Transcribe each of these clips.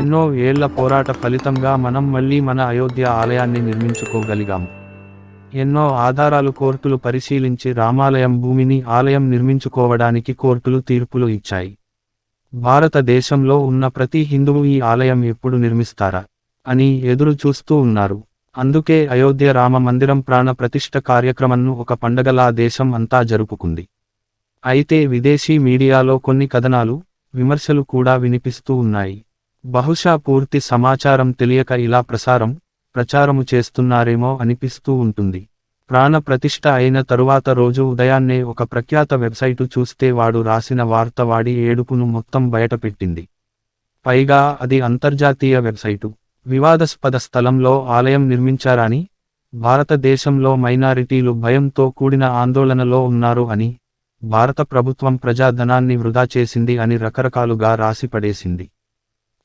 ఎన్నో ఏళ్ల పోరాట ఫలితంగా మనం మళ్ళీ మన అయోధ్య ఆలయాన్ని నిర్మించుకోగలిగాం. ఎన్నో ఆధారాలు కోర్టులు పరిశీలించి రామాలయం భూమిని ఆలయం నిర్మించుకోవడానికి కోర్టులు తీర్పులు ఇచ్చాయి. భారతదేశంలో ఉన్న ప్రతి హిందువు ఈ ఆలయం ఎప్పుడు నిర్మిస్తారా అని ఎదురు చూస్తూ ఉన్నారు. అందుకే అయోధ్య రామ మందిరం ప్రాణ ప్రతిష్ఠ కార్యక్రమంను ఒక పండగలా దేశం అంతా జరుపుకుంది. అయితే విదేశీ మీడియాలో కొన్ని కథనాలు, విమర్శలు కూడా వినిపిస్తూ ఉన్నాయి. బహుశా పూర్తి సమాచారం తెలియక ఇలా ప్రచారము చేస్తున్నారేమో అనిపిస్తూ ఉంటుంది. ప్రాణ ప్రతిష్ఠ అయిన తరువాత రోజు ఉదయాన్నే ఒక ప్రఖ్యాత వెబ్సైటు చూస్తే వాడు రాసిన వార్త వాడి ఏడుపును మొత్తం బయటపెట్టింది. పైగా అది అంతర్జాతీయ వెబ్సైటు. వివాదాస్పద స్థలంలో ఆలయం నిర్మించారని, భారతదేశంలో మైనారిటీలు భయంతో కూడిన ఆందోళనలో ఉన్నారు అని, భారత ప్రభుత్వం ప్రజాధనాన్ని వృధా చేసింది అని రకరకాలుగా రాసి పడేసింది.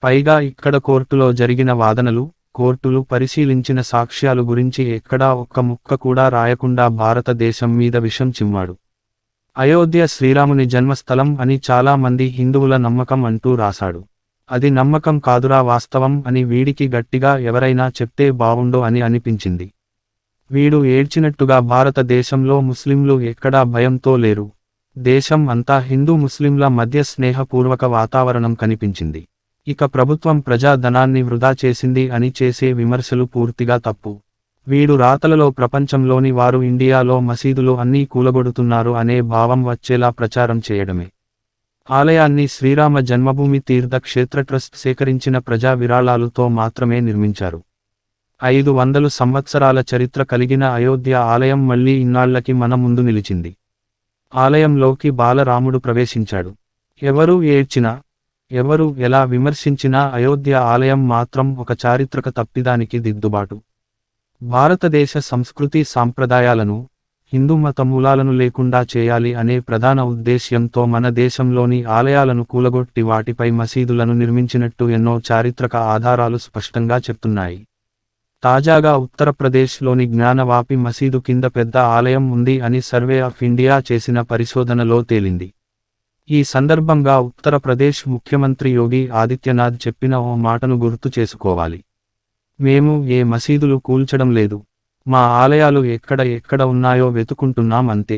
పైగా ఇక్కడ కోర్టులో జరిగిన వాదనలు, కోర్టులు పరిశీలించిన సాక్ష్యాలు గురించి ఎక్కడా ఒక్క ముక్క కూడా రాయకుండా భారతదేశం మీద విషం చిమ్మాడు. అయోధ్య శ్రీరాముని జన్మస్థలం అని చాలా మంది హిందువుల నమ్మకం అంటూ రాశాడు. అది నమ్మకం కాదురా వాస్తవం అని వీడికి గట్టిగా ఎవరైనా చెప్తే బావుండు అని అనిపించింది. వీడు ఏడ్చినట్టుగా భారతదేశంలో ముస్లింలు ఎక్కడా భయంతో లేరు. దేశం అంతా హిందూ ముస్లింల మధ్య స్నేహపూర్వక వాతావరణం కనిపించింది. ఇక ప్రభుత్వం ప్రజా ధనాన్ని వృధా చేసింది అని చేసే విమర్శలు పూర్తిగా తప్పు. వీడు రాతలలో ప్రపంచంలోని వారు ఇండియాలో మసీదులు అన్నీ కూలగొడుతున్నారు అనే భావం వచ్చేలా ప్రచారం చేయడమే. ఆలయాన్ని శ్రీరామ జన్మభూమి తీర్థ క్షేత్ర ట్రస్ట్ సేకరించిన ప్రజా విరాళాలతో మాత్రమే నిర్మించారు. 500 సంవత్సరాల చరిత్ర కలిగిన అయోధ్య ఆలయం మళ్లీ ఇన్నాళ్లకి మన ముందు నిలిచింది. ఆలయంలోకి బాలరాముడు ప్రవేశించాడు. ఎవరు ఏడ్చినా, ఎవరు ఎలా విమర్శించినా అయోధ్య ఆలయం మాత్రం ఒక చారిత్రక తప్పిదానికి దిద్దుబాటు. భారతదేశ సంస్కృతి సాంప్రదాయాలను, హిందూ మత మూలాలను లేకుండా చేయాలి అనే ప్రధాన ఉద్దేశ్యంతో మన దేశంలోని ఆలయాలను కూలగొట్టి వాటిపై మసీదులను నిర్మించినట్టు ఎన్నో చారిత్రక ఆధారాలు స్పష్టంగా చెప్తున్నాయి. తాజాగా ఉత్తరప్రదేశ్లోని జ్ఞానవాపి మసీదు కింద పెద్ద ఆలయం ఉంది అని సర్వే ఆఫ్ ఇండియా చేసిన పరిశోధనలో తేలింది. ఈ సందర్భంగా ఉత్తరప్రదేశ్ ముఖ్యమంత్రి యోగి ఆదిత్యనాథ్ చెప్పిన ఓ మాటను గుర్తు చేసుకోవాలి. మేము ఏ మసీదులు కూల్చడం లేదు, మా ఆలయాలు ఎక్కడ ఉన్నాయో వెతుకుంటున్నాం అంతే.